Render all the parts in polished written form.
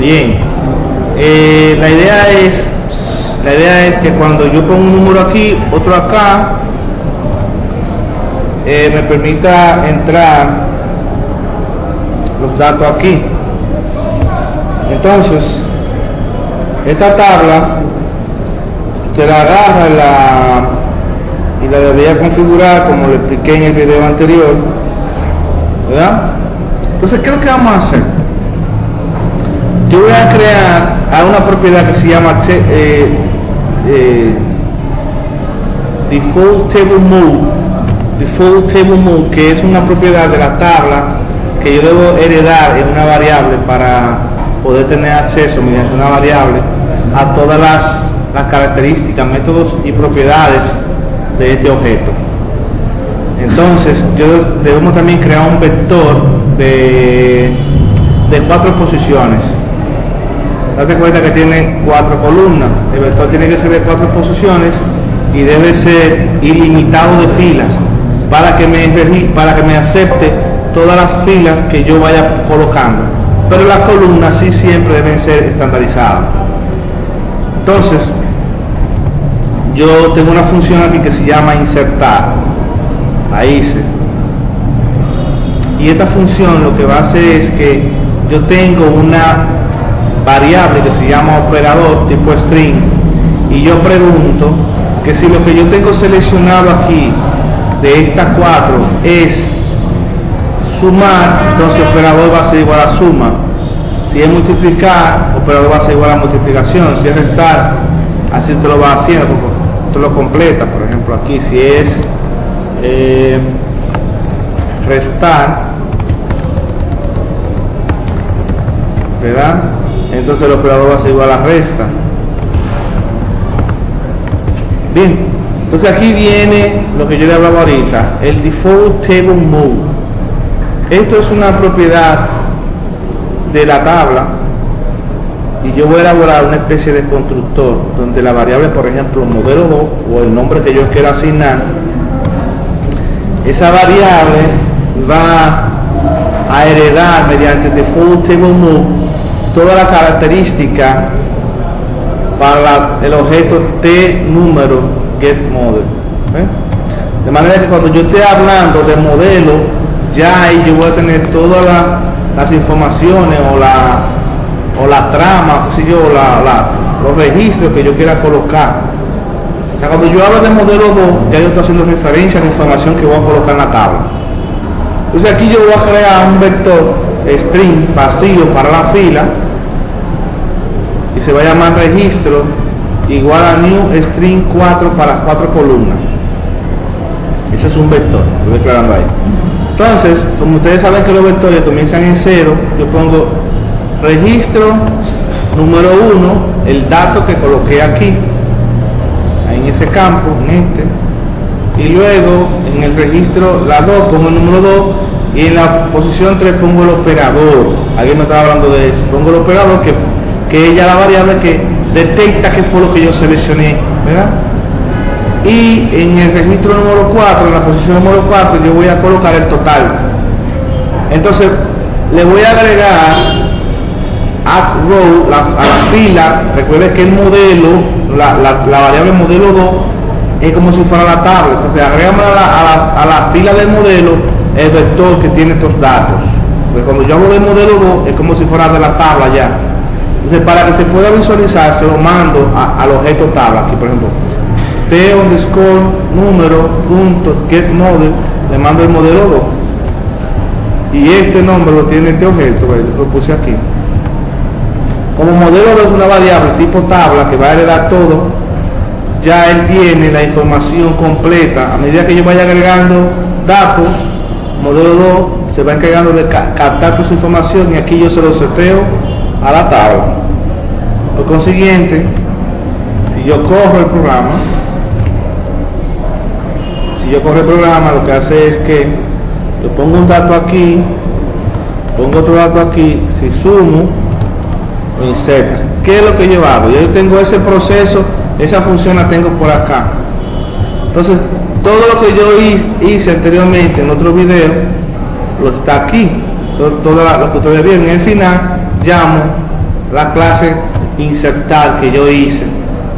Bien, la idea es que cuando yo pongo un número aquí, otro acá, me permita entrar los datos aquí. Entonces, esta tabla usted la agarra y la debería configurar como le expliqué en el video anterior, ¿verdad? Entonces, ¿qué es lo que vamos a hacer? Yo voy a crear una propiedad que se llama default table mode, que es una propiedad de la tabla que yo debo heredar en una variable para poder tener acceso mediante una variable a todas las características, métodos y propiedades de este objeto. Entonces debemos también crear un vector de 4 posiciones. Date cuenta que tiene 4 columnas. El vector tiene que ser de 4 posiciones y debe ser ilimitado de filas para que me acepte todas las filas que yo vaya colocando. Pero las columnas sí siempre deben ser estandarizadas. Entonces, yo tengo una función aquí que se llama insertar. La hice. Y esta función lo que va a hacer es que yo tengo una variable que se llama operador tipo string, y yo pregunto que si lo que yo tengo seleccionado aquí de estas 4 es sumar, entonces operador va a ser igual a suma. Si es multiplicar, operador va a ser igual a multiplicación. Si es restar, así te lo va haciendo, te lo completa. Por ejemplo, aquí si es restar, ¿verdad? Entonces el operador va a ser igual a resta. Bien, entonces aquí viene lo que yo le hablaba ahorita, el default table mode. Esto es una propiedad de la tabla y yo voy a elaborar una especie de constructor donde la variable, por ejemplo, modelo 2 o el nombre que yo quiera asignar, esa variable va a heredar mediante default table mode toda la característica para el objeto T número getModel. De manera que cuando yo esté hablando de modelo, ya ahí yo voy a tener todas las informaciones o la trama, los registros que yo quiera colocar. O sea, cuando yo hablo de modelo 2, ya yo estoy haciendo referencia a la información que voy a colocar en la tabla. Entonces aquí yo voy a crear un vector string vacío para la fila y se va a llamar registro igual a new string 4 para 4 columnas. Ese es un vector, lo estoy declarando ahí. Entonces, como ustedes saben que los vectores comienzan en 0, yo pongo registro número 1, el dato que coloqué aquí, ahí en ese campo, en este, y luego en el registro la 2 pongo el número 2 y en la posición 3 pongo el operador. Alguien me estaba hablando de eso. Pongo el operador que es ya la variable que detecta qué fue lo que yo seleccioné, ¿verdad? Y en el registro número 4, en la posición número 4, yo voy a colocar el total. Entonces le voy a agregar add row a la fila. Recuerde que el modelo, la variable modelo 2 es como si fuera la tabla. Entonces agregamos a la fila del modelo el vector que tiene estos datos. Porque cuando yo hablo del modelo 2 es como si fuera de la tabla ya. Entonces, para que se pueda visualizar, se lo mando al objeto tabla. Aquí, por ejemplo, t underscore número punto getModel, le mando el modelo 2 y este nombre lo tiene este objeto, lo puse aquí. Como modelo 2 es una variable tipo tabla que va a heredar todo, ya él tiene la información completa. A medida que yo vaya agregando datos, modelo 2 se va encargando de captar toda su información y aquí yo se lo seteo a la tabla. Por consiguiente, si yo corro el programa, lo que hace es que yo pongo un dato aquí, pongo otro dato aquí, si sumo, lo inserta. ¿Qué es lo que yo hago? Yo tengo ese proceso, esa función la tengo por acá. Entonces, todo lo que yo hice anteriormente en otro video, lo está aquí. Todo lo que ustedes vieron. En el final, llamo la clase insertar que yo hice,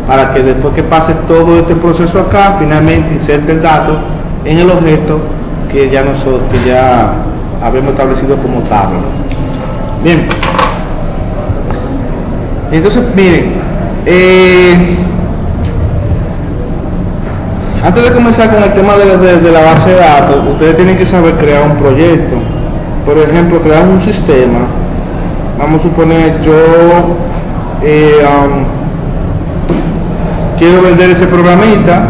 para que después que pase todo este proceso acá, finalmente inserte el dato en el objeto que ya habíamos establecido como tabla. Bien, entonces miren, antes de comenzar con el tema de la base de datos, ustedes tienen que saber crear un proyecto. Por ejemplo, crear un sistema. Vamos a suponer yo quiero vender ese programita,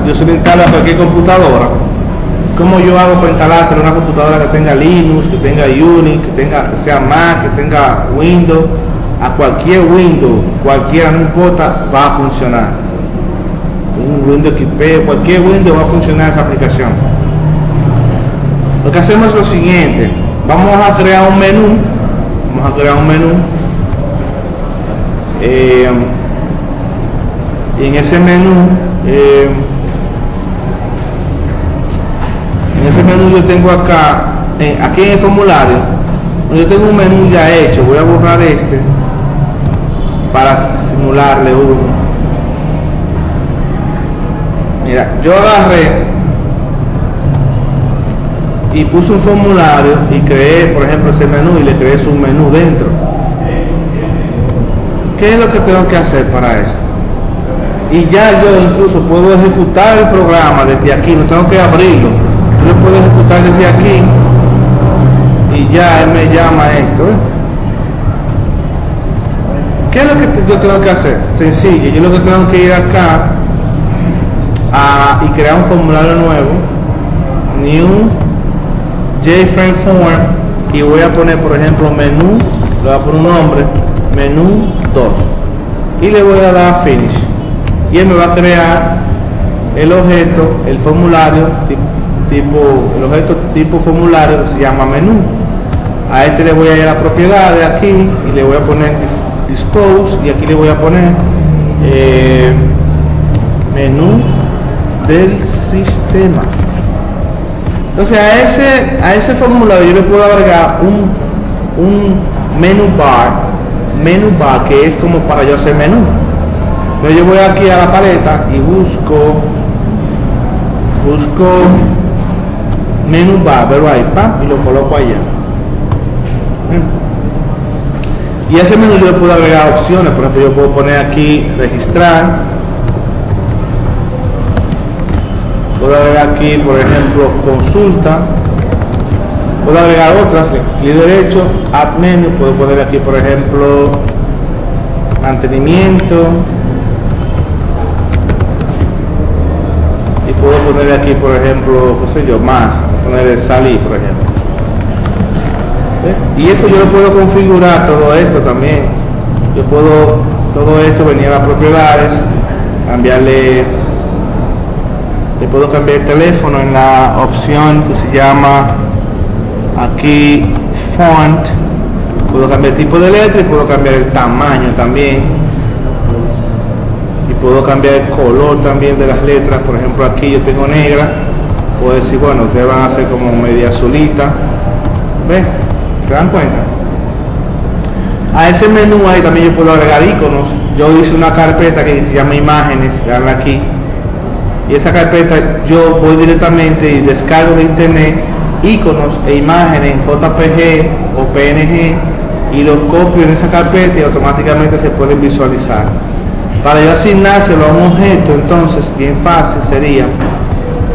yo se lo instalo a cualquier computadora. ¿Cómo yo hago para instalárselo a una computadora que tenga Linux, que tenga Unix, que sea Mac, que tenga Windows? A cualquier Windows, cualquiera, no importa, va a funcionar. Un Windows XP, cualquier Windows va a funcionar esa aplicación. Lo que hacemos es lo siguiente: vamos a crear un menú. Y en ese menú yo tengo acá, aquí en el formulario, yo tengo un menú ya hecho. Voy a borrar este para simularle uno. Mira, yo agarré y puse un formulario y creé, por ejemplo, ese menú, y le creé su menú dentro. ¿Qué es lo que tengo que hacer para eso? Y ya yo incluso puedo ejecutar el programa desde aquí, no tengo que abrirlo. Yo lo puedo ejecutar desde aquí y ya él me llama esto. ¿Qué es lo que yo tengo que hacer? Sencillo, yo lo que tengo que ir acá y crear un formulario nuevo, new JFrame form, y voy a poner, por ejemplo, menú, le voy a poner un nombre, menú 2, y le voy a dar finish, y él me va a crear el objeto, el formulario el objeto tipo formulario, que se llama menú. A este le voy a ir a la propiedad de aquí y le voy a poner dispose, y aquí le voy a poner menú del sistema. Entonces a ese formulario yo le puedo agregar un menu bar, que es como para yo hacer menú. Entonces yo voy aquí a la paleta y busco menu bar, pero ahí, y lo coloco allá. Y a ese menú yo le puedo agregar opciones. Por ejemplo, yo puedo poner aquí registrar, puedo agregar aquí, por ejemplo, consulta, puedo agregar otras, clic derecho, add menu, puedo poner aquí, por ejemplo, mantenimiento, y puedo poner aquí, por ejemplo, qué sé yo, más, poner salir, por ejemplo. ¿Sí? Y eso yo lo puedo configurar, todo esto también. Yo puedo, todo esto, venir a las propiedades, cambiarle, le puedo cambiar el teléfono en la opción que se llama aquí font. Puedo cambiar el tipo de letra y puedo cambiar el tamaño también, y puedo cambiar el color también de las letras. Por ejemplo, aquí yo tengo negra, puedo decir, bueno, ustedes van a hacer como media azulita. ¿Ves? ¿Se dan cuenta? A ese menú ahí también yo puedo agregar iconos. Yo hice una carpeta que se llama imágenes, veanla aquí, y esa carpeta yo voy directamente y descargo de internet iconos e imágenes en JPG o PNG y los copio en esa carpeta y automáticamente se pueden visualizar. Para yo asignárselo a un objeto, entonces bien fácil sería,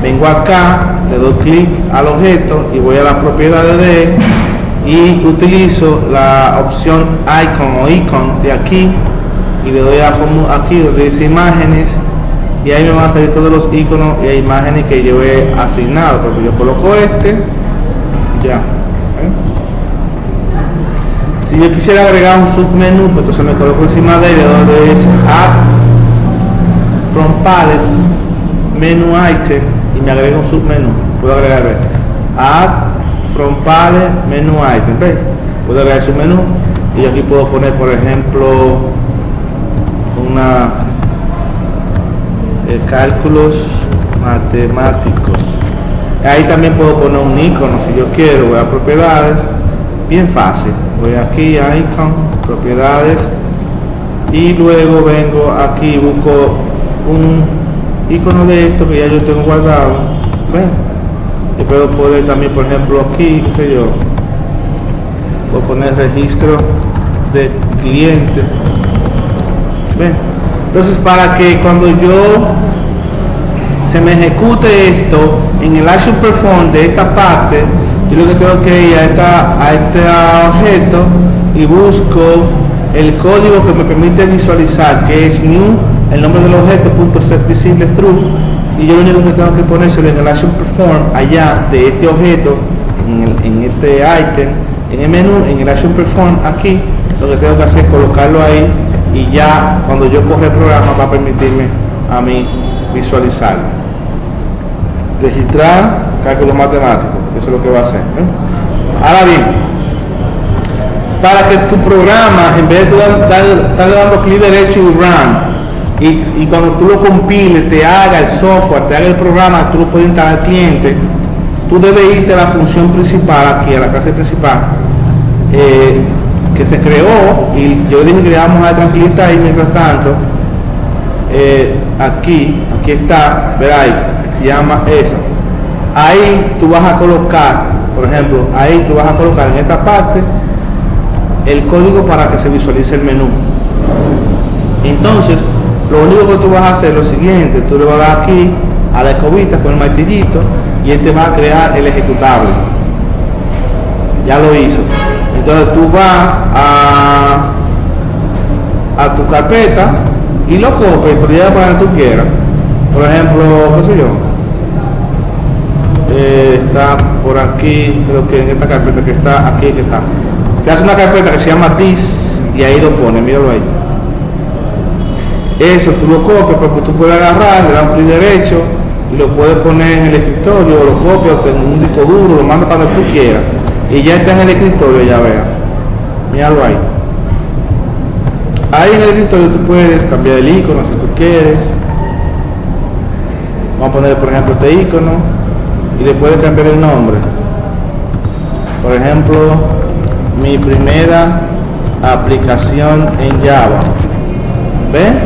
vengo acá, le doy clic al objeto y voy a las propiedades de él y utilizo la opción icon de aquí y le doy a aquí donde dice imágenes, y ahí me van a salir todos los iconos y imágenes que yo he asignado. Porque yo coloco ya. Si yo quisiera agregar un submenú, pues entonces me coloco encima de él, donde dice add from palette menu item y me agrego un submenú. Puedo agregar add from palette menu item, ¿ves? Puedo agregar su menú y aquí puedo poner, por ejemplo, cálculos matemáticos. Ahí también puedo poner un icono si yo quiero. Voy a propiedades, bien fácil. voy aquí a icon, propiedades, y luego vengo aquí, busco un icono de esto que ya yo tengo guardado. ¿Ven? Y puedo poner también, por ejemplo, aquí, qué sé yo, voy a poner registro de cliente. ¿Ven? Entonces, para que cuando yo se me ejecute esto en el action perform de esta parte, yo lo que tengo que ir a este objeto y busco el código que me permite visualizar, que es new, el nombre del objeto, punto set visible through, y yo lo único que tengo que ponérselo en el action perform allá de este objeto, en este item, en el menú, en el action perform aquí, lo que tengo que hacer es colocarlo ahí, y ya cuando yo corra el programa va a permitirme a mí visualizarlo. Registrar cálculo matemático, eso es lo que va a hacer. Ahora bien, para que tu programa, en vez de estar dando clic derecho y run, y cuando tú lo compiles, te haga el software, te haga el programa, tú lo puedes instalar al cliente, tú debes irte a la función principal, aquí a la clase principal, que se creó, y yo dije que le vamos a dar tranquilidad ahí. Mientras tanto, aquí está, veráis, se llama eso. Ahí tú vas a colocar, por ejemplo, ahí tú vas a colocar en esta parte el código para que se visualice el menú. Entonces, lo único que tú vas a hacer es lo siguiente: tú le vas a dar aquí a la escobita con el martillito y él te va a crear el ejecutable. Ya lo hizo. Entonces tú vas a tu carpeta y lo copias y te lo llevas para donde tú quieras. Por ejemplo, qué sé yo, está por aquí, creo que en esta carpeta que está aquí, que está. Te hace una carpeta que se llama this y ahí lo pones, míralo ahí. Eso tú lo copias porque tú puedes agarrar, le das un clic derecho y lo puedes poner en el escritorio, o lo copias en un disco duro, lo mandas para donde tú quieras y ya está en el escritorio, ya vea. Míralo ahí. Ahí en el escritorio tú puedes cambiar el icono si tú quieres. Vamos a poner, por ejemplo, este icono y le puedes cambiar el nombre. Por ejemplo, mi primera aplicación en Java. ¿Ven?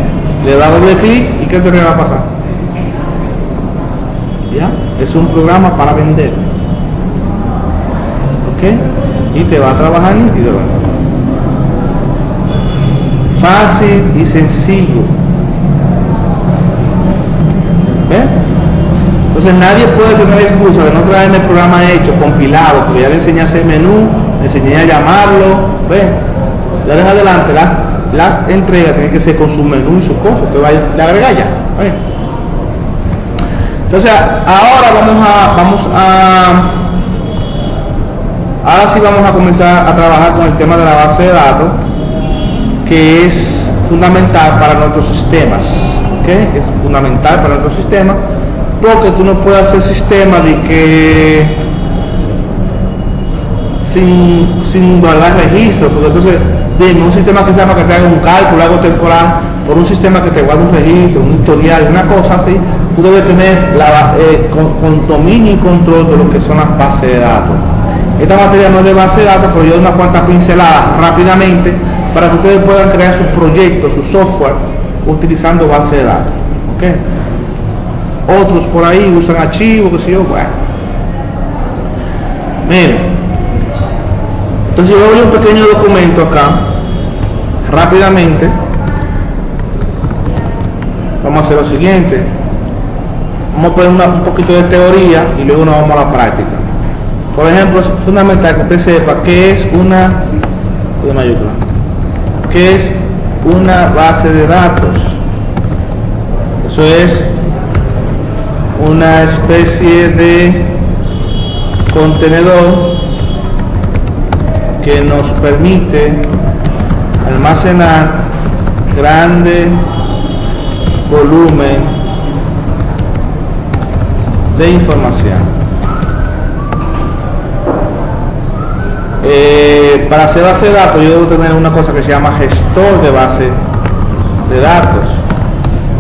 Le da doble clic y ¿qué te va a pasar? ¿Ya? Es un programa para vender. ¿Ok? Y te va a trabajar nítido. Fácil y sencillo. ¿Ven? Entonces nadie puede tener excusa de no traerme el programa hecho, compilado, porque ya le enseñé a hacer menú, le enseñé a llamarlo. ¿Ven? Ya en adelante las entregas tienen que ser con su menú y su cosa, usted va a le agrega ya. ¿Ven? Entonces ahora sí vamos a comenzar a trabajar con el tema de la base de datos, que es fundamental para nuestros sistemas. ¿Okay? Es fundamental para nuestro sistema, porque tú no puedes hacer sistema de que sin guardar registros, porque entonces dime un sistema que se llama que te haga un cálculo, algo temporal, por un sistema que te guarde un registro, un historial, una cosa así, tú debes tener con dominio y control de lo que son las bases de datos. Esta materia no es de base de datos, pero yo doy unas cuantas pinceladas rápidamente para que ustedes puedan crear sus proyectos, su software, utilizando base de datos. ¿Okay? Otros por ahí usan archivos, qué sé yo, bueno. Miren. Entonces yo voy a un pequeño documento acá, rápidamente. Vamos a hacer lo siguiente. Vamos a poner un poquito de teoría y luego nos vamos a la práctica. Por ejemplo, es fundamental que usted sepa qué es una base de datos. Eso es una especie de contenedor que nos permite almacenar grande volumen de información. Para hacer base de datos yo debo tener una cosa que se llama gestor de base de datos.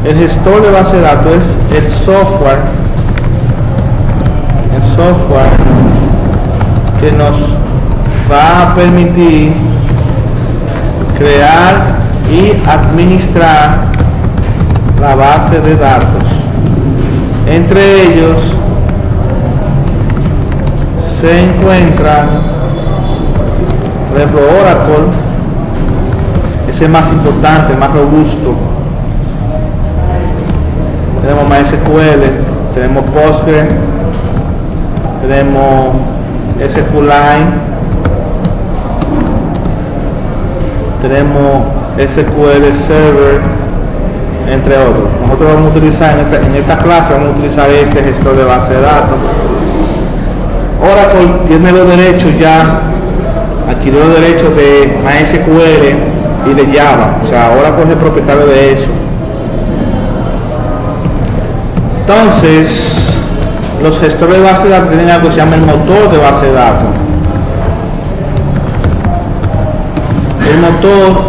El gestor de base de datos es el software que nos va a permitir crear y administrar la base de datos. Entre ellos se encuentran, por ejemplo, Oracle, es el más importante, el más robusto. Tenemos MySQL, tenemos Postgre, tenemos SQLite, tenemos SQL Server, entre otros. Nosotros vamos a utilizar en esta clase, vamos a utilizar este gestor de base de datos. Oracle tiene los derechos ya, adquirió los derechos de MySQL y de Java, o sea, Oracle es el propietario de eso. Entonces, los gestores de base de datos tienen algo que se llama el motor de base de datos. El motor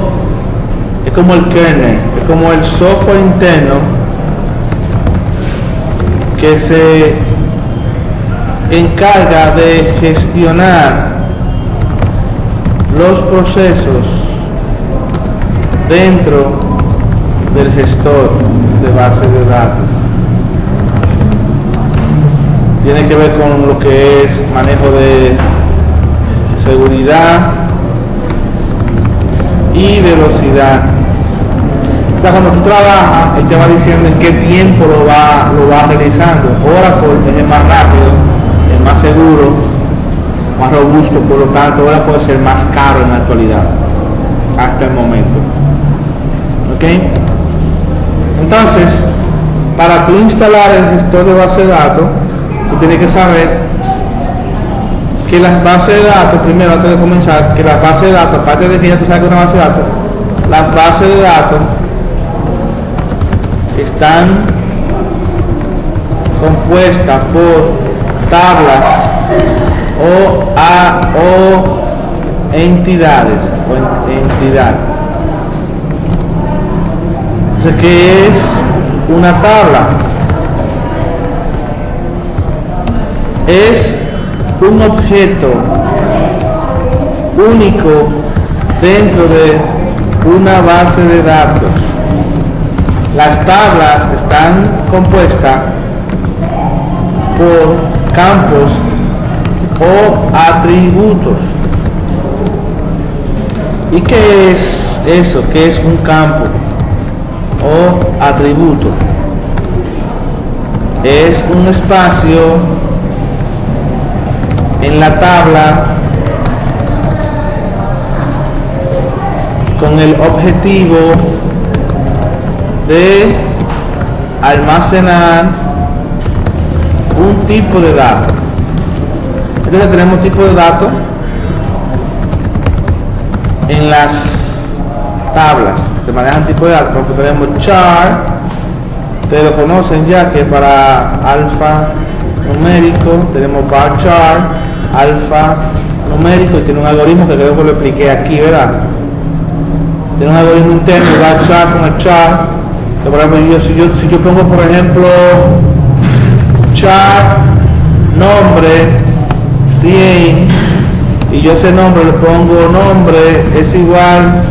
es como el kernel, es como el software interno que se encarga de gestionar los procesos dentro del gestor de base de datos. Tiene que ver con lo que es manejo de seguridad y velocidad. O sea, cuando tú trabajas, él te va diciendo en qué tiempo lo va realizando. Oracle es el más rápido, el más seguro, más robusto, por lo tanto ahora puede ser más caro en la actualidad, hasta el momento. ¿Ok? Entonces, para tú instalar el gestor de base de datos, tú tienes que saber que las bases de datos, primero antes de comenzar, que las bases de datos, aparte de que ya tú sabes que una base de datos, las bases de datos están compuestas por tablas o entidades o entidad. Entonces, ¿qué es una tabla? Es un objeto único dentro de una base de datos. Las tablas están compuestas por campos o atributos. ¿Y qué es eso? ¿Qué es un campo o atributo? Es un espacio en la tabla con el objetivo de almacenar un tipo de datos. Entonces tenemos tipo de datos en las tablas, se manejan tipo de datos, porque tenemos char, ustedes lo conocen ya, que es para alfa numérico, tenemos bar chart, alfa numérico, y tiene un algoritmo que creo que lo expliqué aquí, ¿verdad? Tiene un algoritmo interno, bar chart con el chart, que por ejemplo si yo pongo por ejemplo chart nombre 100 y yo ese nombre le pongo nombre es igual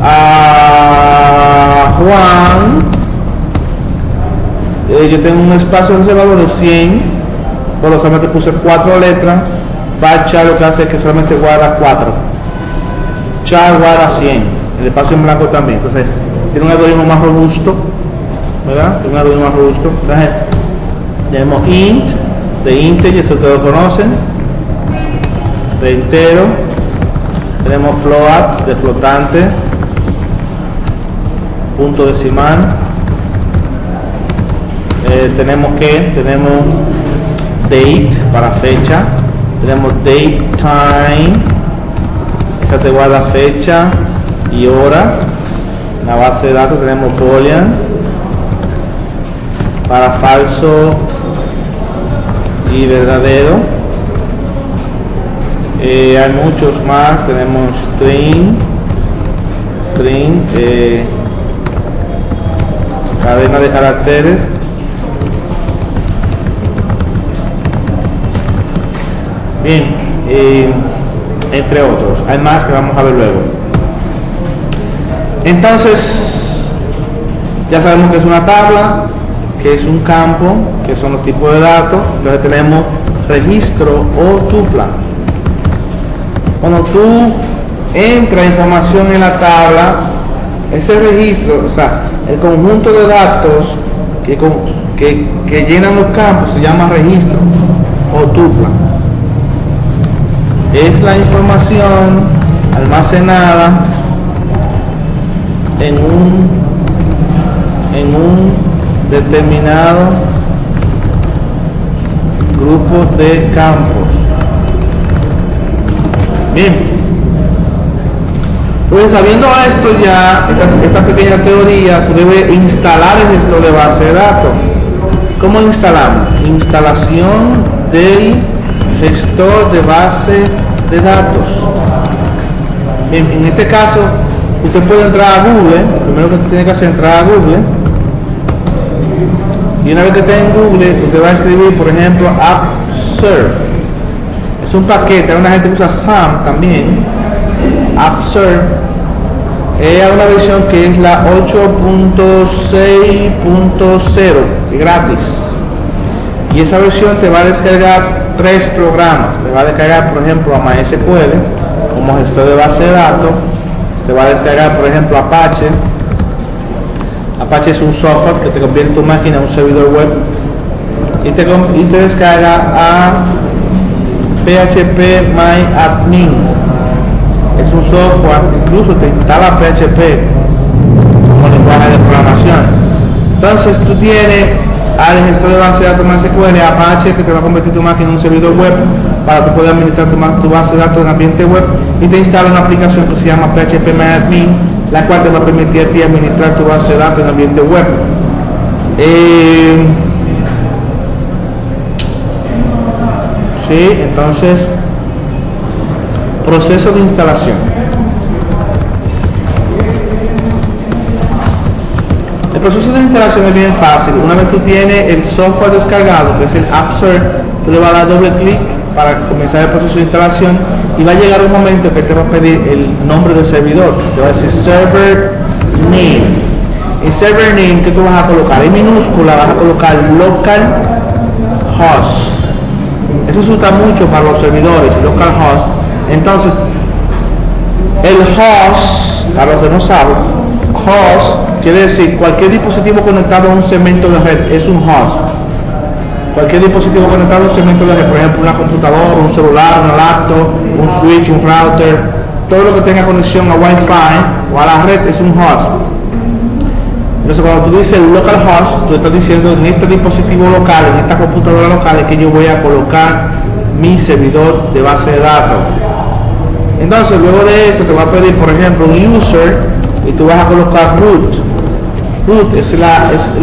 a Juan, yo tengo un espacio reservado de 100, por lo solamente puse 4 letras. Char lo que hace es que solamente guarda 4, char guarda 100, el espacio en blanco también. Entonces tiene un algoritmo más robusto, ¿verdad? Tiene un algoritmo más robusto. Entonces tenemos int de integer, esto ustedes lo conocen, de entero. Tenemos float de flotante, punto decimal. Tenemos date para fecha, tenemos date time, esta te guarda fecha y hora. En la base de datos tenemos boolean para falso y verdadero. Hay muchos más, tenemos string, cadena de caracteres. Bien, entre otros. Hay más que vamos a ver luego. Entonces, ya sabemos que es una tabla, que es un campo, que son los tipos de datos. Entonces tenemos registro o tupla. Cuando tú entras información en la tabla, ese registro, o sea, el conjunto de datos que llenan los campos se llama registro o tupla. Es la información almacenada en un determinado grupo de campos. Bien. Pues sabiendo esto ya, esta pequeña teoría, tú debes instalar el gestor de base de datos. ¿Cómo instalamos? Instalación del gestor de base de datos. Bien, en este caso, usted puede entrar a Google. Lo primero que tiene que hacer es entrar a Google. Y una vez que esté en Google, usted va a escribir, por ejemplo, AppServe. Es un paquete, hay una gente que usa SAM también. AppServe es una versión que es la 8.6.0 gratis, y esa versión te va a descargar 3 programas. Te va a descargar, por ejemplo, a MySQL como gestor de base de datos. Te va a descargar, por ejemplo, Apache. Apache es un software que te convierte tu máquina en un servidor web, y te descarga a PHPMyAdmin. Es un software, incluso te instala PHP como lenguaje de programación. Entonces tú tienes al gestor de base de datos MySQL, Apache, que te va a convertir tu máquina en un servidor web para que puedas administrar tu base de datos en ambiente web, y te instala una aplicación que se llama PHPMyAdmin, la cual te va a permitir a ti administrar tu base de datos en ambiente web. Sí, entonces, proceso de instalación. El proceso de instalación es bien fácil. Una vez tú tienes el software descargado, que es el AppServe, tú le vas a dar doble clic para comenzar el proceso de instalación, y va a llegar un momento que te va a pedir el nombre del servidor. Te va a decir server name. En server name, ¿qué tú vas a colocar? En minúscula vas a colocar localhost. Eso se usa mucho para los servidores, localhost. Entonces, el host, para los que no saben, host quiere decir cualquier dispositivo conectado a un segmento de red es un host. Cualquier dispositivo conectado a un segmento de red, por ejemplo, una computadora, un celular, una laptop, un switch, un router, todo lo que tenga conexión a Wi-Fi o a la red es un host. Entonces, cuando tú dices localhost, tú estás diciendo en este dispositivo local, en esta computadora local, es que yo voy a colocar mi servidor de base de datos. Entonces, luego de esto te va a pedir, por ejemplo, un user, y tú vas a colocar root. Root es el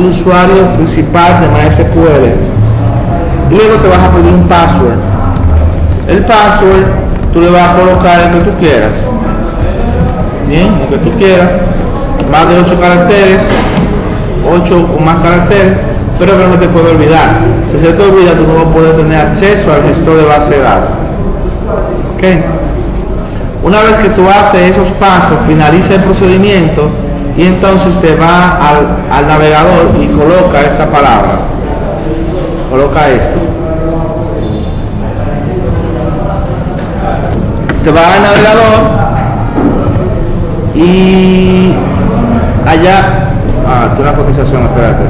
usuario principal de MySQL. Y luego te vas a pedir un password. El password tú le vas a colocar el que tú quieras. Bien, el que tú quieras. Más de 8 caracteres, 8 o más caracteres, pero que no te puede olvidar. Si se te olvida, tú no puedes tener acceso al gestor de base de datos. ¿Okay? Una vez que tú haces esos pasos, finaliza el procedimiento, y entonces te va al navegador y coloca esta palabra. Coloca esto. Te va al navegador y allá, tiene una cotización, espérate.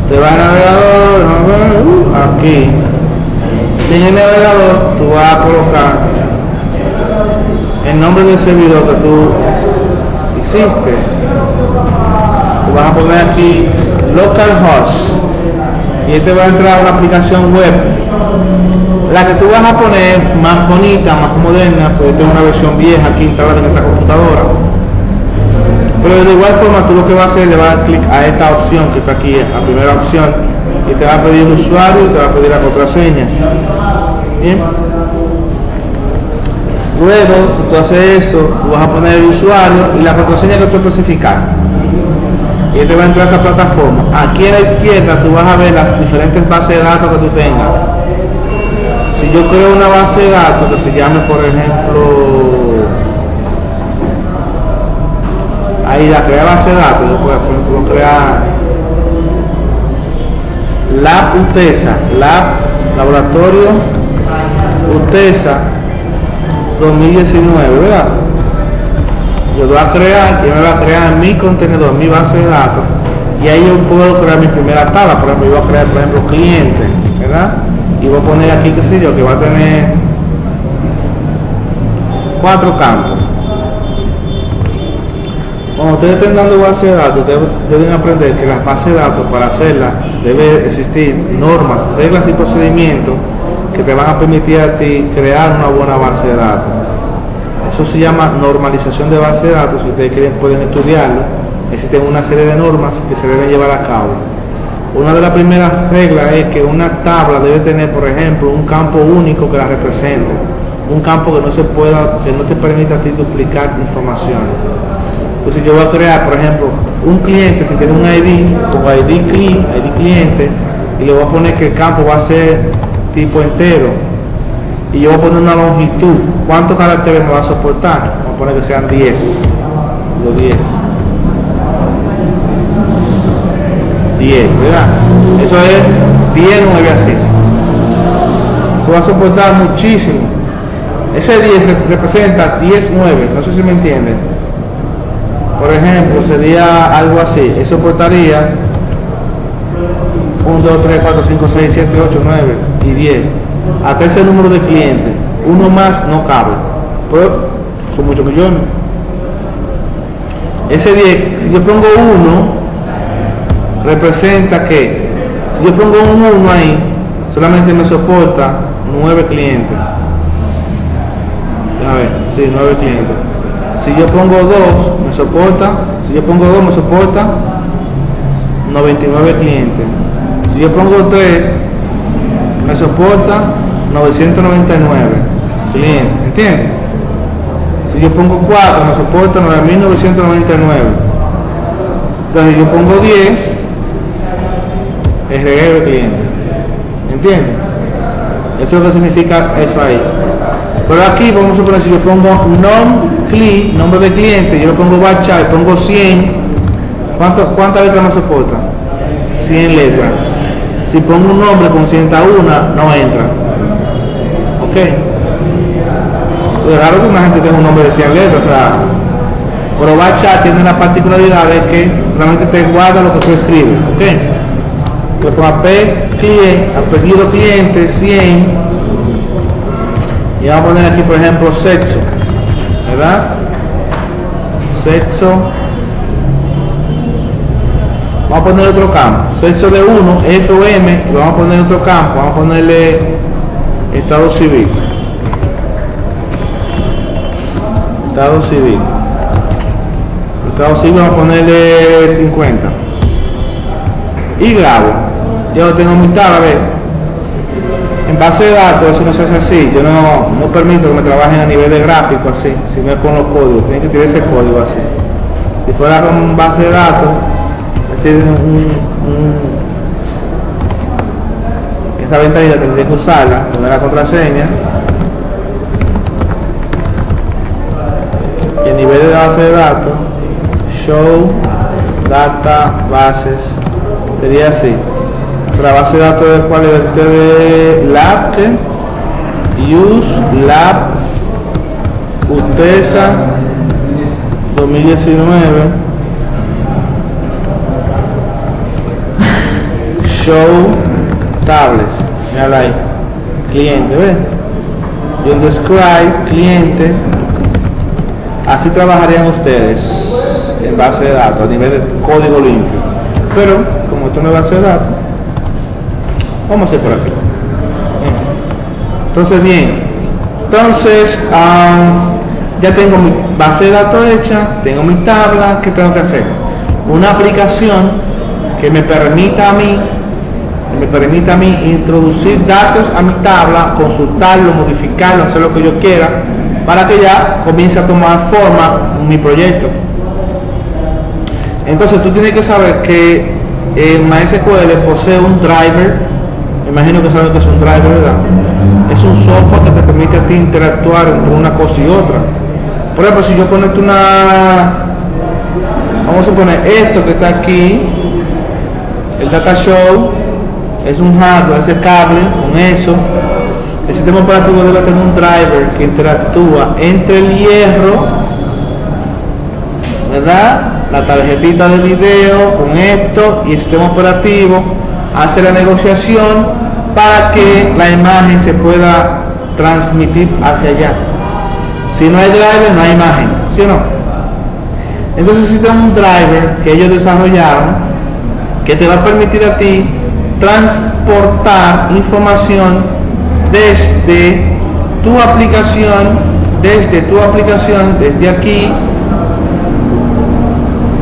Te va al navegador, aquí. En el navegador tú vas a colocar el nombre del servidor que tú hiciste. Tú vas a poner aquí localhost, y este va a entrar a una aplicación web. La que tú vas a poner más bonita, más moderna, pues esta es una versión vieja aquí instalada en esta computadora. Pero de igual forma, tú lo que vas a hacer es le vas a dar clic a esta opción que está aquí, la primera opción, y te va a pedir el usuario y te va a pedir la contraseña. Bien. Luego tú haces eso, tú vas a poner el usuario y la contraseña que tú especificaste, y te va a entrar a esa plataforma. Aquí a la izquierda tú vas a ver las diferentes bases de datos que tú tengas. Si si yo creo una base de datos que se llame, por ejemplo, ahí la crea base de datos, yo puedo crear Lab UTESA, Laboratorio UTESA 2019, ¿verdad? Yo voy a crear, que me va a crear mi contenedor, mi base de datos, y ahí yo puedo crear mi primera tabla. Por ejemplo, yo voy a crear, por ejemplo, cliente, ¿verdad? Y voy a poner aquí, qué sé yo, que va a tener 4 campos. Cuando ustedes estén dando base de datos, deben aprender que las bases de datos, para hacerlas, debe existir normas, reglas y procedimientos que te van a permitir a ti crear una buena base de datos. Eso se llama normalización de base de datos. Si ustedes quieren, pueden estudiarlo. Existen una serie de normas que se deben llevar a cabo. Una de las primeras reglas es que una tabla debe tener, por ejemplo, un campo único que la represente, un campo que no te permita a ti duplicar información. Entonces yo voy a crear, por ejemplo, un cliente. Si tiene un ID, pongo ID cliente, y le voy a poner que el campo va a ser tipo entero, y yo voy a poner una longitud. ¿Cuántos caracteres me va a soportar? Vamos a poner que sean 10. Los 10, ¿verdad? Eso es 10, 9 así. Eso va a soportar muchísimo. Ese 10 representa 10, 9. No sé si me entienden. Por ejemplo, sería algo así. Eso soportaría 1, 2, 3, 4, 5, 6, 7, 8, 9 y 10. Hasta ese número de clientes. Uno más no cabe. Pero son muchos millones. Ese 10, si yo pongo 1, representa que si yo pongo un 1 ahí, solamente me soporta 9 clientes. A ver, sí, 9 clientes. Si yo pongo 2, me soporta 99 clientes. Si yo pongo 3, me soporta 999 clientes, ¿entiendes? Si yo pongo 4, me soporta 9999. Entonces yo pongo 10, es reguero de clientes, ¿entiendes? Eso es lo que significa eso ahí. Pero aquí vamos a suponer, si yo pongo nombre de cliente, yo lo pongo bachar y pongo 100, ¿cuántas letras me soporta? 100 letras. Si pongo un nombre con 101, no entra. Ok. Es raro que una gente tenga un nombre de 100 letras, o sea, pero bachar tiene la particularidad de que solamente te guarda lo que tú escribes. Ok. Pues con apellido cliente 100. Y vamos a poner aquí, por ejemplo, sexo, ¿verdad? Sexo. Vamos a poner otro campo, sexo de 1, FOM, y vamos a poner otro campo, vamos a ponerle estado civil. Estado civil vamos a ponerle 50. Y grabo. Yo tengo mi tabla, a ver. En base de datos eso no se hace así. Yo no permito que me trabajen a nivel de gráfico así, sino es con los códigos. Tienen que tener ese código así. Si fuera con base de datos, esta ventanilla tendría que usarla, poner la contraseña. Y el nivel de base de datos, show data bases, sería así. La base de datos del cual es de lab, use lab UTESA 2019 show tablets, mira ahí, cliente, ¿ves? Y un describe cliente. Así trabajarían ustedes en base de datos a nivel de código limpio. Pero como esto no es base de datos, vamos a hacer por aquí. Entonces bien, ya tengo mi base de datos hecha, tengo mi tabla. ¿Qué tengo que hacer? Una aplicación que me permita a mí introducir datos a mi tabla, consultarlo, modificarlo, hacer lo que yo quiera, para que ya comience a tomar forma mi proyecto. Entonces tú tienes que saber que MySQL posee un driver. Me imagino que saben que es un driver, ¿verdad? Es un software que te permite a ti interactuar entre una cosa y otra. Por ejemplo, si yo conecto vamos a suponer esto que está aquí, el data show, es un hardware, ese cable, con eso. El sistema operativo debe tener un driver que interactúa entre el hierro, ¿verdad?, la tarjetita de video con esto, y el sistema operativo hace la negociación para que la imagen se pueda transmitir hacia allá. Si no hay driver, no hay imagen, ¿sí o no? Entonces existe un driver que ellos desarrollaron que te va a permitir a ti transportar información desde tu aplicación, desde aquí,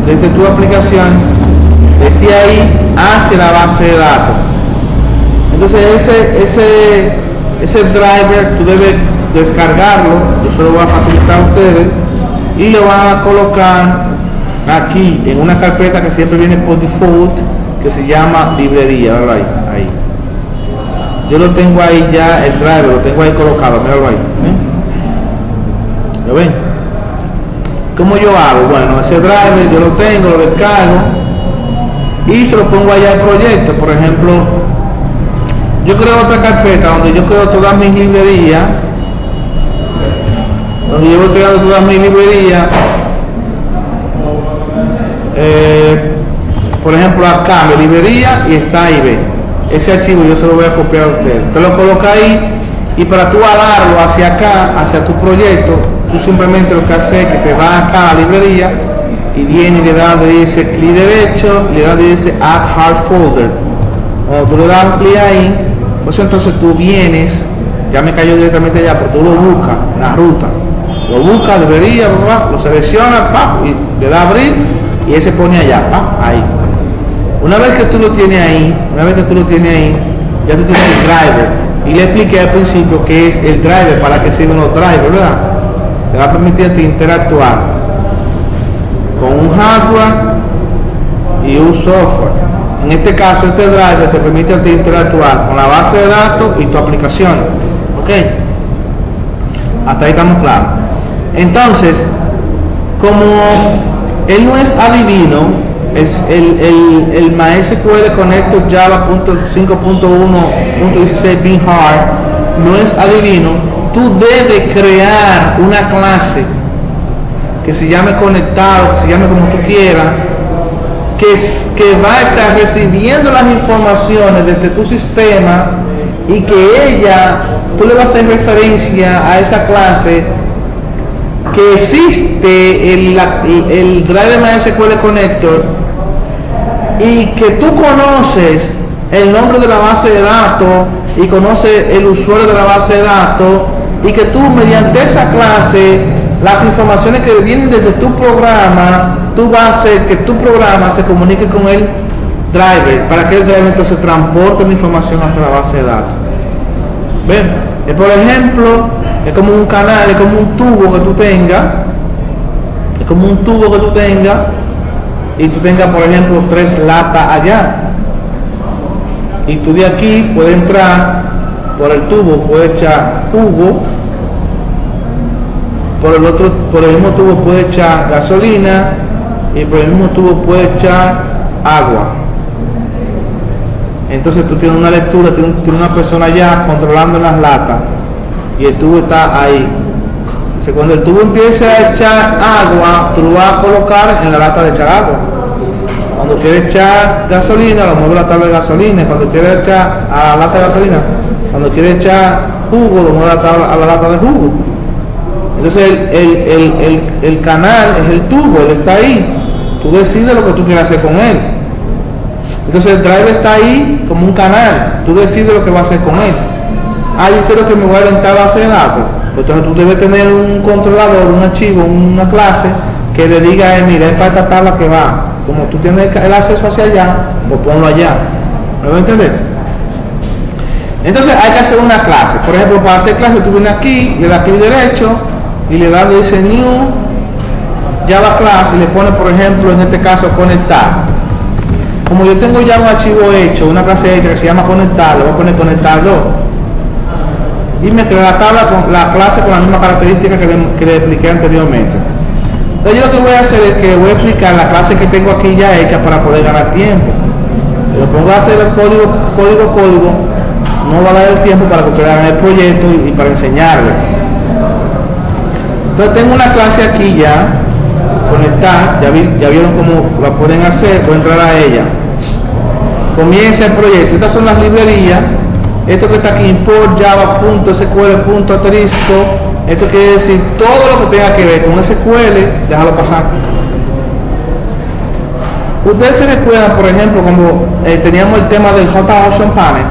desde tu aplicación, desde ahí hacia la base de datos. Entonces ese driver tú debes descargarlo, yo se lo voy a facilitar a ustedes, y lo van a colocar aquí en una carpeta que siempre viene por default, que se llama librería, ¿verdad? Ahí. Yo lo tengo ahí ya, el driver lo tengo ahí colocado, míralo ahí. ¿Lo ven? ¿Cómo yo hago? Bueno, ese driver yo lo tengo, lo descargo y se lo pongo allá al proyecto. Por ejemplo, yo creo otra carpeta donde yo creo todas mis librerías, donde yo voy creando todas mis librerías. Por ejemplo, acá mi librería y está ahí, ve. Ese archivo yo se lo voy a copiar a ustedes. Usted lo coloca ahí y para tú alarlo hacia acá, hacia tu proyecto, tú simplemente lo que haces es que te vas acá a la librería y viene y le das donde dice clic derecho, le das donde dice add hard folder. Cuando tú le das clic ahí, pues entonces tú vienes, ya me cayó directamente allá, pero tú lo buscas en la ruta, lo buscas, librería, lo seleccionas, y le das abrir y ese pone allá, ahí. Una vez que tú lo tienes ahí, ya tú tienes el driver. Y le expliqué al principio que es el driver, para que sirven los drivers, ¿verdad? Te va a permitir a ti interactuar con un hardware y un software. En este caso, este driver te permite a ti interactuar con la base de datos y tu aplicación. ¿Ok? Hasta ahí estamos claros. Entonces, como él no es adivino, es el MySQL Connector Java 5.1.16 Being Hard, no es adivino. Tú debes crear una clase que se llame conectado, que se llame como tú quieras, que va a estar recibiendo las informaciones desde tu sistema, y que tú le vas a hacer referencia a esa clase que existe el driver MySQL Connector, y que tú conoces el nombre de la base de datos y conoces el usuario de la base de datos, y que tú mediante esa clase, las informaciones que vienen desde tu programa, tú vas a hacer que tu programa se comunique con el driver para que el driver entonces transporte la información hacia la base de datos. ¿Ven? Por ejemplo, es como un canal, es como un tubo que tú tengas, y tú tengas, por ejemplo, 3 latas allá, y tú de aquí puedes entrar por el tubo, puedes echar jugo, por el mismo tubo puedes echar gasolina, y por el mismo tubo puedes echar agua. Entonces tú tienes una lectura, tienes una persona allá controlando las latas, y el tubo está ahí. Entonces, cuando el tubo empiece a echar agua, tú lo vas a colocar en la lata de echar agua. Cuando quieres echar gasolina, lo mueve a la tabla de gasolina. Cuando quieres echar a la lata de gasolina, cuando quieres echar jugo, lo mueve a la lata de jugo. Entonces el canal es el tubo, él está ahí. Tú decides lo que tú quieres hacer con él. Entonces el driver está ahí como un canal. Tú decides lo que vas a hacer con él. Yo quiero que me voy a orientar a base de datos. Entonces tú debes tener un controlador, un archivo, una clase que le diga, mira, es para esta tabla que va. Como tú tienes el acceso hacia allá, pues ponlo allá. ¿Me va a entender? Entonces hay que hacer una clase. Por ejemplo, para hacer clase tú vienes aquí, le das clic derecho y le das, dice New Java Class, y le pones, por ejemplo, en este caso, conectar. Como yo tengo ya un archivo hecho, una clase hecha que se llama conectar, le voy a poner conectar 2. y me crea la clase con la misma característica que le expliqué anteriormente. Entonces yo lo que voy a hacer es que voy a explicar la clase que tengo aquí ya hecha para poder ganar tiempo. Lo pongo a hacer el código, no va a dar el tiempo para que ustedes hagan el proyecto y para enseñarle. Entonces tengo una clase aquí ya conectada, ya vieron cómo la pueden hacer, voy a entrar a ella. Comienza el proyecto. Estas son las librerías. Esto que está aquí, import java.sql.asterisco, esto quiere decir todo lo que tenga que ver con SQL, déjalo pasar. Ustedes se recuerdan, por ejemplo, cuando teníamos el tema del JOcean Panel.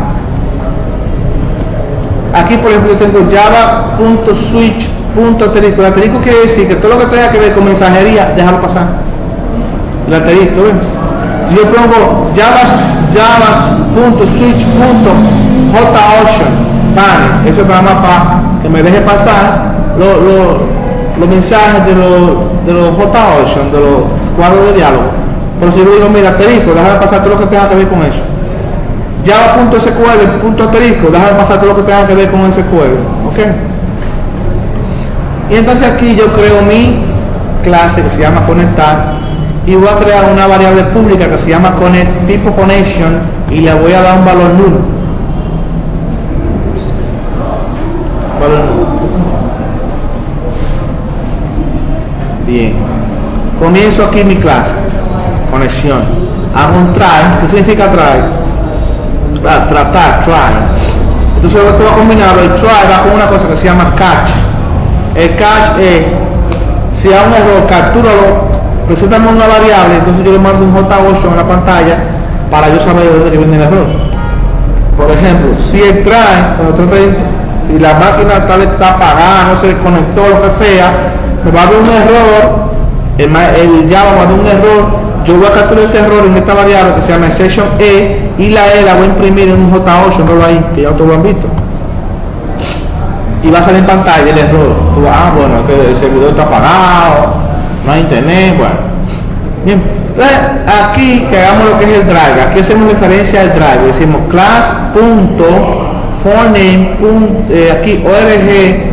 Aquí, por ejemplo, yo tengo java.switch.asterisco. El asterisco quiere decir que todo lo que tenga que ver con mensajería, déjalo pasar. El asterisco, ¿ven? Si yo pongo java.switch.jocean panel, eso es nada más para que me deje pasar los mensajes de los JOcean, de los cuadros de diálogo. Pero si yo digo, mira, asterisco, déjame pasar todo lo que tenga que ver con eso. Java.sql.asterisco, déjame pasar todo lo que tenga que ver con SQL. ¿Ok? Y entonces aquí yo creo mi clase que se llama conectar. Y voy a crear una variable pública que se llama connect, tipo connection, y le voy a dar un valor nulo. Bien. Comienzo aquí mi clase. Conexión. Hago un try. ¿Qué significa try? Tratar, try. Entonces esto va combinado. El try va con una cosa que se llama catch. El catch es, si hay un error, captúralo. Preséntame una variable, entonces yo le mando un JOcean en la pantalla para yo saber de dónde viene el error. Por ejemplo, si el try, si la máquina está apagada, no se desconectó, lo que sea, me va a dar un error, el Java me va a dar un error, yo voy a capturar ese error en esta variable que se llama session E, y la E la voy a imprimir en un JOcean, no ahí, que ya todos lo han visto. Y va a salir en pantalla el error. Tú vas, bueno, que el servidor está apagado, no hay internet, bueno. Bien, entonces aquí que hagamos lo que es el driver, aquí hacemos referencia al driver, decimos class.forName, aquí org.jt,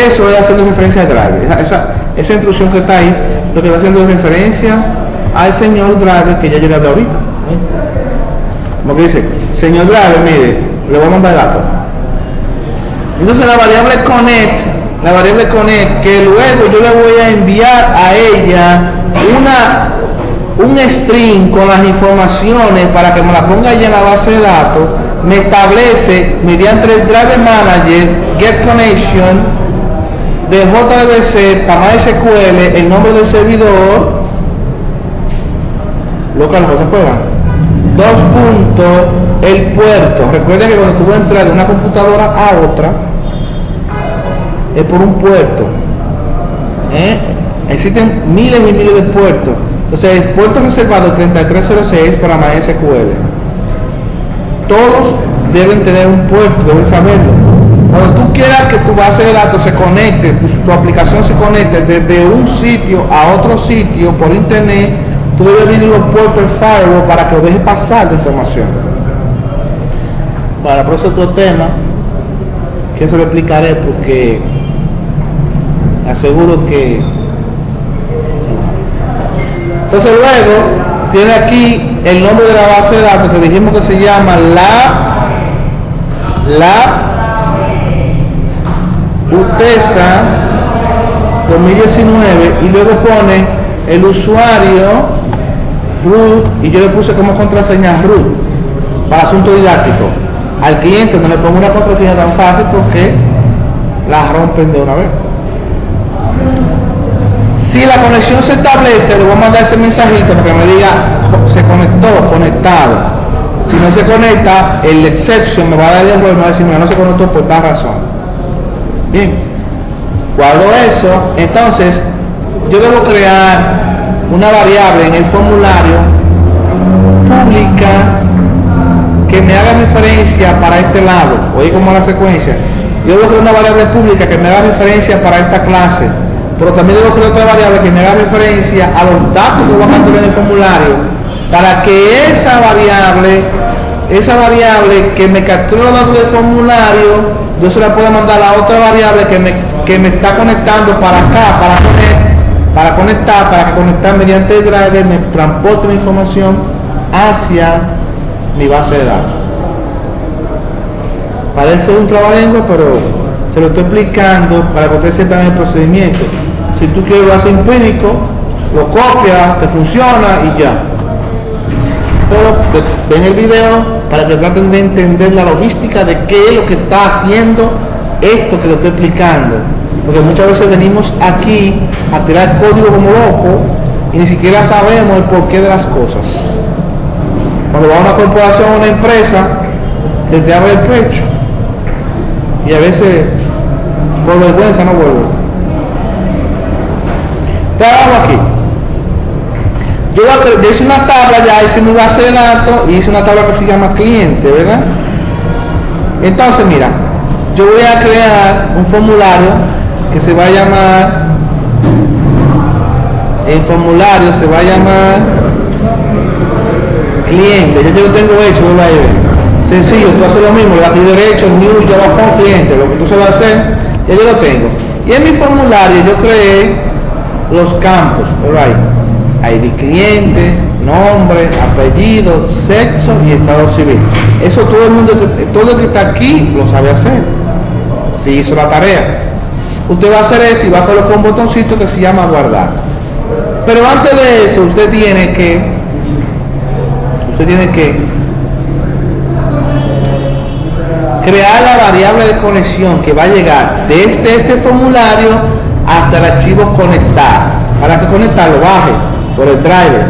eso es haciendo referencia al driver. Esa instrucción que está ahí, lo que va haciendo es referencia al señor driver que ya yo le hablé ahorita. Como que dice, señor driver, mire, le voy a mandar el dato. Entonces la variable connect, que luego yo le voy a enviar a ella un string con las informaciones para que me la ponga ella en la base de datos, me establece mediante el driver manager get connection de JDBC para MySQL el nombre del servidor local, no se pueda. 2 puntos, el puerto. Recuerden que cuando tú vas a entrar de una computadora a otra es por un puerto. Existen miles y miles de puertos. Entonces el puerto reservado 3306 para MySQL. Todos deben tener un puerto, deben saberlo. Cuando tú quieras que tu base de datos se conecte, tu aplicación se conecte desde un sitio a otro sitio por internet, tú debes abrir los puertos del firewall para que lo deje pasar la información. Para por eso otro tema, que eso lo explicaré porque aseguro que... Entonces luego tiene aquí el nombre de la base de datos que dijimos que se llama lab UTESA 2019 y luego pone el usuario root y yo le puse como contraseña root para asunto didáctico. Al cliente no le pongo una contraseña tan fácil porque la rompen de una vez. Si la conexión se establece, le voy a mandar ese mensajito para que me diga se conectó, conectado. Si no se conecta, el exception me va a dar el error, me va a decir, mira, no se conectó por tal razón. Bien, guardo eso. Entonces, yo debo crear una variable en el formulario pública que me haga referencia para este lado. Oye, como la secuencia. Yo debo crear una variable pública que me haga referencia para esta clase. Pero también debo crear otra variable que me haga referencia a los datos que voy a capturar en el formulario para que esa variable esa variable que me captura los datos del formulario, yo se la puedo mandar a otra variable que me está conectando para acá, para que conectar mediante el driver me transporte la información hacia mi base de datos. Parece un trabalengua, pero se lo estoy explicando para que ustedes sepan el procedimiento. Si tú quieres lo haces empírico, lo copias, te funciona y ya. Pero ven el video para que traten de entender la logística de qué es lo que está haciendo esto que lo estoy explicando. Porque muchas veces venimos aquí a tirar código como loco y ni siquiera sabemos el porqué de las cosas. Cuando va a una corporación o una empresa, te abre el pecho y a veces por vergüenza no vuelve. Te hago aquí. Yo hice una tabla, ya hice mi base de datos y hice una tabla que se llama cliente, ¿verdad? Entonces mira, yo voy a crear un formulario que se va a llamar, el formulario se va a llamar cliente. Yo lo tengo hecho, sencillo, tú haces lo mismo, le das clic derecho, new, Java Phone, cliente, lo que tú se va a hacer, ya yo lo tengo. Y en mi formulario yo creé los campos, right? ID cliente, nombre, apellido, sexo y estado civil. Eso todo el mundo, todo el que está aquí lo sabe hacer. Si hizo la tarea. Usted va a hacer eso y va a colocar un botoncito que se llama guardar. Pero antes de eso, usted tiene que crear la variable de conexión que va a llegar desde este formulario hasta el archivo conectar. Para que conectar lo baje por el driver.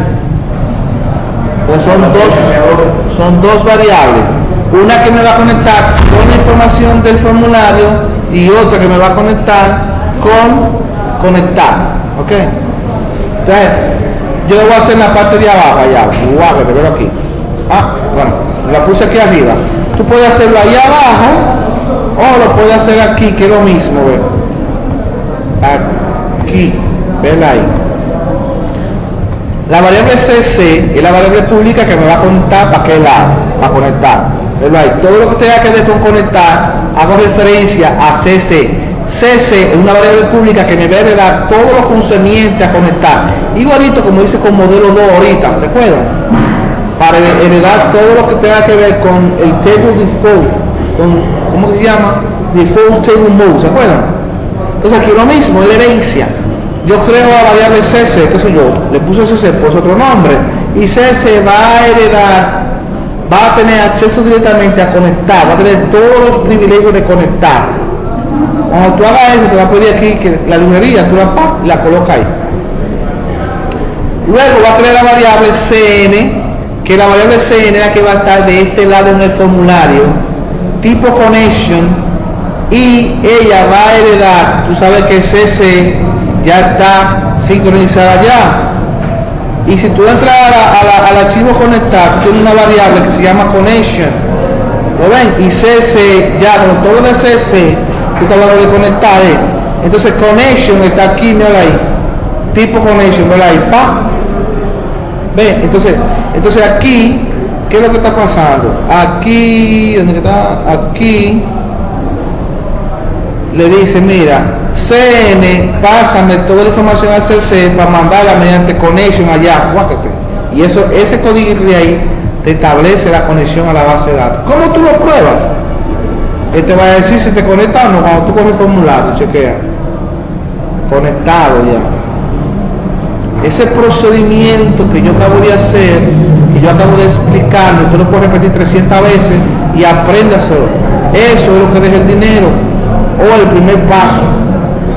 Pues son dos variables. Una que me va a conectar con la información del formulario y otra que me va a conectar con conectar. ¿Ok? Entonces, yo lo voy a hacer en la parte de abajo, allá. Guau, que te veo aquí. Bueno, la puse aquí arriba. Tú puedes hacerlo ahí abajo o lo puedes hacer aquí, que es lo mismo, ¿ves? Aquí, ven ahí. La variable CC es la variable pública que me va a conectar para aquel lado, para conectar. ¿Ven ahí? Todo lo que tenga que ver con conectar, hago referencia a CC. CC es una variable pública que me va a heredar todo lo concerniente a conectar. Igualito como dice con modelo 2 ahorita, ¿se acuerdan? Para heredar todo lo que tenga que ver con el table default, con, ¿cómo se llama? Default table mode, ¿se acuerdan? Entonces aquí lo mismo, es la herencia. Yo creo la variable CC, qué sé yo, le puse CC, pues otro nombre, y CC va a heredar, va a tener acceso directamente a conectar, va a tener todos los privilegios de conectar. Cuando tú hagas eso, te va a pedir aquí que la librería, tú la colocas ahí. Luego va a crear la variable CN, que la variable CN es la que va a estar de este lado en el formulario, tipo connection, y ella va a heredar, tú sabes que CC ya está sincronizada ya. Y si tú entras al archivo conectar, tiene una variable que se llama connection. ¿Lo ven? Y CC, ya con todo de CC, tú te vas a conectar. Entonces connection está aquí, mira ahí. Tipo connection, mira ahí, pa. ¿Ven? Entonces aquí, ¿qué es lo que está pasando? Aquí, ¿dónde está? Aquí le dice, mira, CN, pásame toda la información a CC para mandarla mediante connection allá, guácate. Y eso, ese código de ahí te establece la conexión a la base de datos. ¿Cómo tú lo pruebas? Él te va a decir si te conecta o no cuando tú coges el formulario, chequea. Conectado ya. Ese procedimiento que yo acabo de hacer, que yo acabo de explicarlo, tú lo puedes repetir 300 veces y apréndaselo. Eso es lo que deja el dinero. O el primer paso.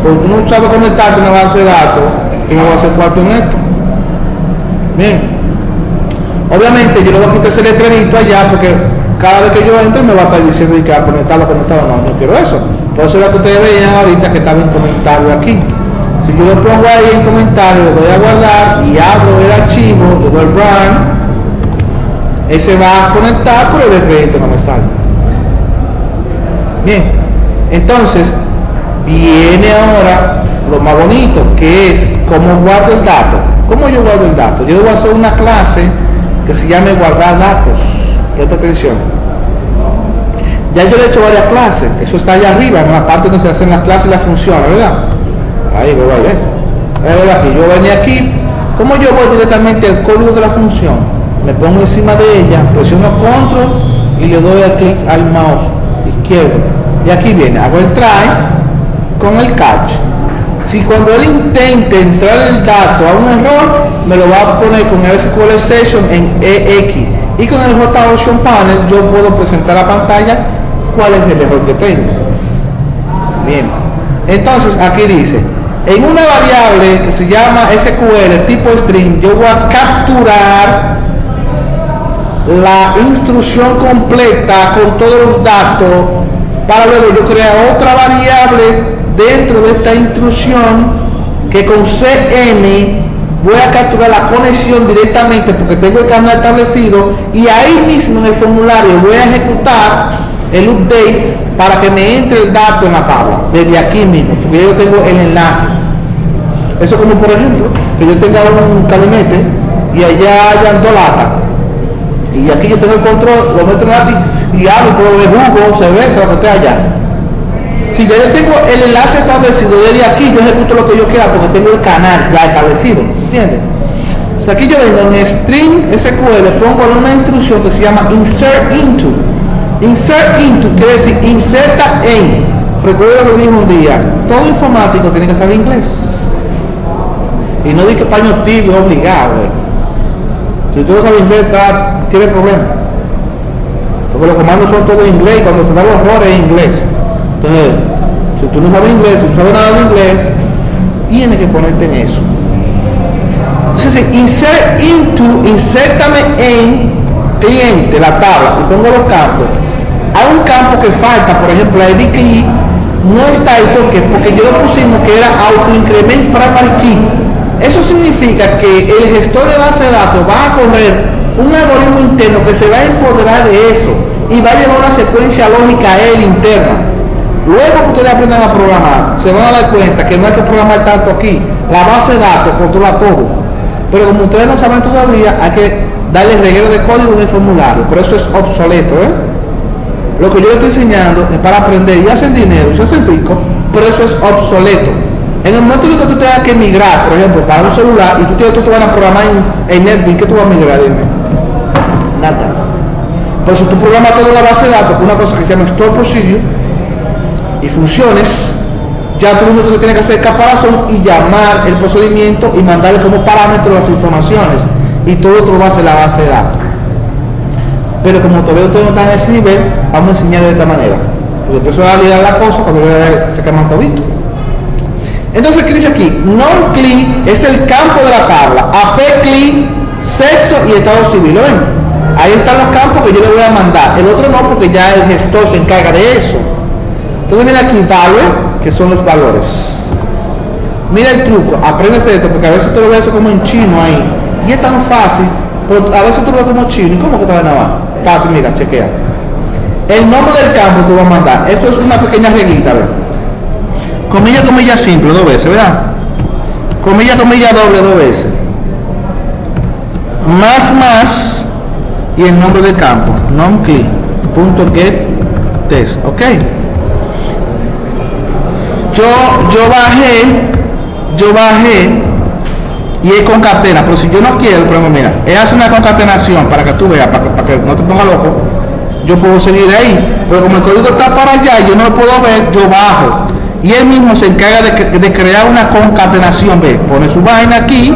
Porque tú no sabes conectarte a una base de datos, ¿quién va a hacer cuarto en esto? Bien. Obviamente yo no voy a quitar ese letrerito allá porque cada vez que yo entre me va a estar diciendo que a conectarlo, no quiero eso. Por eso es lo que ustedes veían ahorita que estaba en comentario aquí. Si yo lo pongo ahí en comentario, le doy a guardar y abro el archivo, le doy run, ese va a conectar, pero el letrerito no me sale. Bien, entonces viene ahora lo más bonito, que es cómo guardo el dato. ¿Cómo yo guardo el dato? Yo voy a hacer una clase que se llame guardar datos. Presta atención. Ya yo le he hecho varias clases, eso está allá arriba, en la parte donde se hacen las clases y las funciones, ¿verdad? Ahí voy a ver. Aquí, yo venía aquí, ¿cómo yo voy directamente al código de la función? Me pongo encima de ella, presiono control y le doy a clic al mouse izquierdo. Y aquí viene, hago el try con el catch. Si cuando él intente entrar el dato a un error, me lo va a poner con el SQL Session en EX. Y con el JOption Panel yo puedo presentar a pantalla cuál es el error que tengo. Bien, entonces aquí dice, en una variable que se llama SQL tipo string, yo voy a capturar la instrucción completa con todos los datos para luego yo crear otra variable dentro de esta instrucción que con CN voy a capturar la conexión directamente porque tengo el canal establecido y ahí mismo en el formulario voy a ejecutar el update para que me entre el dato en la tabla desde aquí mismo porque yo tengo el enlace. Eso como por ejemplo que yo tenga un cabinete y allá hayan 2 latas y aquí yo tengo el control, lo meto en la y hago por el jugo, cerveza, lo que esté allá. Si yo tengo el enlace establecido desde aquí, yo ejecuto lo que yo quiera porque tengo el canal ya establecido, ¿entiendes? O sea, aquí yo vengo en string SQL, pongo una instrucción que se llama insert into. Insert into quiere decir inserta en. Recuerdo lo que dije un día, todo informático tiene que saber inglés. Y no digo que español tibio obligado, Si tú no sabes inglés, tiene problemas. Porque los comandos son todos en inglés y cuando te dan los errores en inglés. Entonces, si tú no sabes inglés, si tú sabes nada de inglés, tienes que ponerte en eso. Entonces, insert into, insértame en cliente, la tabla, y pongo los campos. Hay un campo que falta, por ejemplo, la ID key no está ahí, ¿por qué? Porque yo lo pusimos que era auto increment primary key. Eso significa que el gestor de base de datos va a correr un algoritmo interno que se va a empoderar de eso y va a llevar una secuencia lógica a él interna. Luego que ustedes aprendan a programar, se van a dar cuenta que no hay que programar tanto aquí. La base de datos controla todo. Pero como ustedes no saben todavía, hay que darle reguero de código en el formulario. Pero eso es obsoleto, Lo que yo les estoy enseñando es para aprender y hacer dinero y hacer rico, pero eso es obsoleto. En el momento en que tú tengas que migrar, por ejemplo, para un celular y tú te van a programar en NetBeans, ¿qué tú vas a migrar? Dime. Nada. Pero si tú programas toda la base de datos con una cosa que se llama Store Procedure y funciones, ya tú lo único que tienes que hacer es caparazón y llamar el procedimiento y mandarle como parámetro las informaciones y todo lo va a hacer la base de datos. Pero como todavía ustedes no están en ese nivel, vamos a enseñar de esta manera. Porque eso va a ligar la cosa cuando se queman todito. Entonces, ¿qué dice aquí? Non-CLI es el campo de la tabla. AP-CLI, sexo y estado civil. ¿Ven? Ahí están los campos que yo le voy a mandar. El otro no, porque ya el gestor se encarga de eso. Entonces viene aquí value, que son los valores. Mira el truco, apréndete esto, porque a veces tú lo ves como en chino ahí. Y es tan fácil, pero a veces tú lo ves como chino. ¿Y cómo que te va a nada? Fácil, mira, chequea. El nombre del campo te va a mandar. Esto es una pequeña reglita, ¿verdad? Comilla, comilla simple, 2 veces, ¿verdad? Comilla, comilla doble, 2 veces. Más, y el nombre del campo. non-cli.getText, ¿ok? Yo bajé y es concatena, pero si yo no quiero, por ejemplo, mira, él hace una concatenación para que tú veas, para que no te ponga loco, yo puedo seguir ahí, pero como el código está para allá y yo no lo puedo ver, yo bajo. Y él mismo se encarga de crear una concatenación, ve, pone su vaina aquí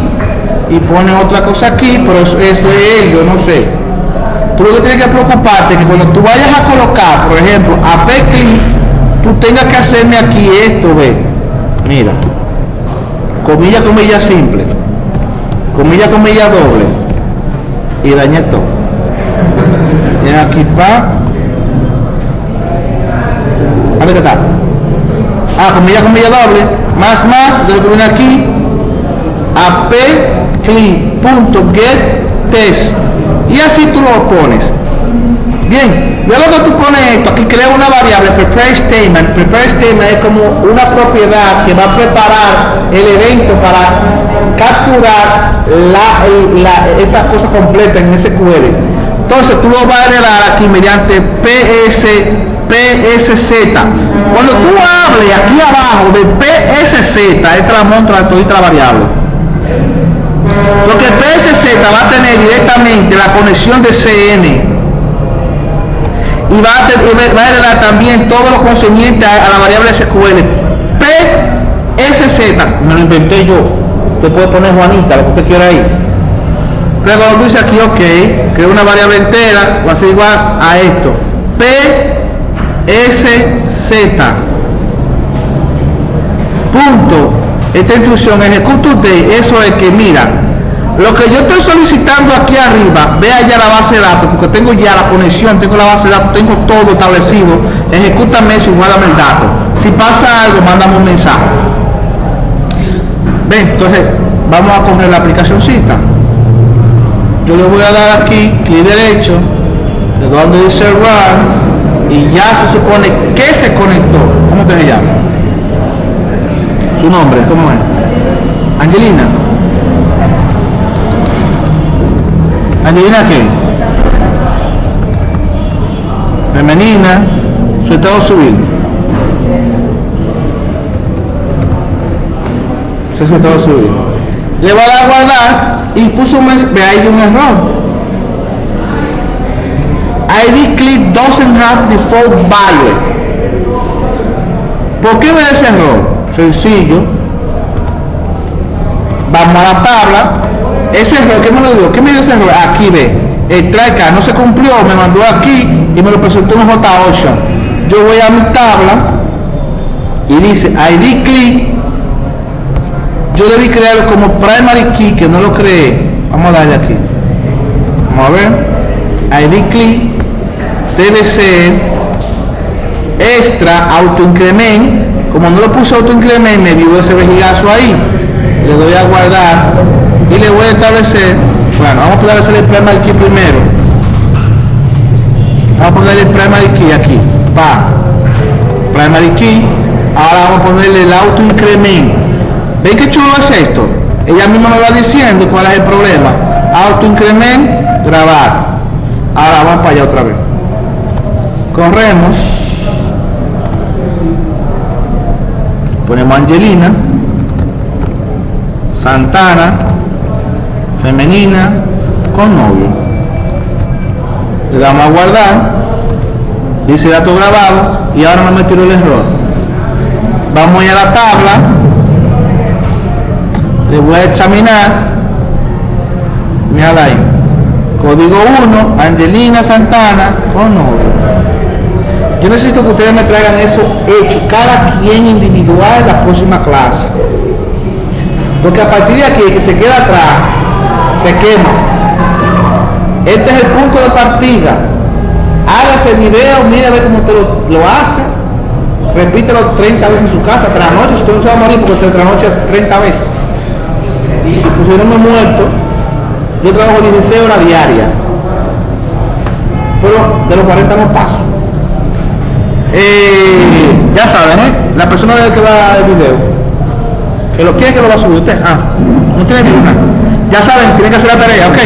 y pone otra cosa aquí, pero eso es él, yo no sé. Tú lo que tienes que preocuparte es que cuando tú vayas a colocar, por ejemplo, AP-CLI, tú tengas que hacerme aquí esto, ve, mira, comilla, comilla simple, comilla, comilla doble, y dañé todo. Y aquí pa, a ver qué tal. Comilla, comilla doble, más, desde que viene aquí, AP-CLI.getText, y así tú lo pones. Bien, luego que tú pones esto, aquí crea una variable, prepare statement. Prepare statement es como una propiedad que va a preparar el evento para capturar esta cosa completa en SQL. Entonces tú lo vas a heredar aquí mediante PSZ. Cuando tú hables aquí abajo de PSZ, esta la montra de toda la variable. Porque PSZ va a tener directamente la conexión de CN y va a heredar también todo lo concerniente a la variable SQL. PSZ, me lo inventé yo. Usted puede poner Juanita, lo que usted quiera ahí. Entonces cuando dice aquí, ok, que es una variable entera, va a ser igual a esto. PSZ. Punto. Esta instrucción, execute usted, eso es que, mira, lo que yo estoy solicitando aquí arriba, ve allá la base de datos, porque tengo ya la conexión, tengo la base de datos, tengo todo establecido, ejecútame eso y guárdame el dato. Si pasa algo, mándame un mensaje. Ven, entonces, vamos a correr la aplicacióncita. Yo le voy a dar aquí, clic derecho, le doy donde dice run, y ya se supone que se conectó. ¿Cómo te llama? Su nombre, ¿cómo es? Angelina. ¿Angelina qué? Femenina, su estado civil. Su estado civil. Le voy a dar a guardar y puso un ve ahí un error. ID click doesn't have default value. ¿Por qué ve ese error? Sencillo. Vamos a la tabla. Ese error, ¿qué me lo dio? ¿Qué me dio ese error? Aquí ve. El try no se cumplió, me mandó aquí y me lo presentó en J8. Yo voy a mi tabla y dice ID click. Yo debí crearlo como primary key, que no lo creé. Vamos a darle aquí. Vamos a ver. ID click debe ser extra auto increment. Como no lo puse auto increment, me dio ese vejigazo ahí. Le doy a guardar y le voy a establecer. Bueno, vamos a establecer el primary key primero. Vamos a ponerle el primary key aquí. Primary key. Ahora vamos a ponerle el auto increment. ¿Ven qué chulo es esto? Ella misma me va diciendo cuál es el problema. Auto increment, grabar. Ahora vamos para allá otra vez. Corremos. Ponemos Angelina, Santana, femenina, con novio. Le damos a guardar. Dice dato grabado y ahora no me tiró el error. Vamos a ir a la tabla. Le voy a examinar. Mírala ahí. Código 1, Angelina Santana con novio. Yo necesito que ustedes me traigan eso hecho, cada quien individual en la próxima clase. Porque a partir de aquí, el que se queda atrás, se quema. Este es el punto de partida. Hágase el video, mire a ver cómo usted lo hace. Repítelo 30 veces en su casa. Tras noche, si usted no se va a morir porque se trasnoche 30 veces. Y pues yo no me he muerto. Yo trabajo 16 horas diarias. Pero de los 40 no paso. Ya saben, la persona que va al video, que lo quiere que lo va a subir usted. No tiene ninguna. Ya saben, tienen que hacer la tarea, ok.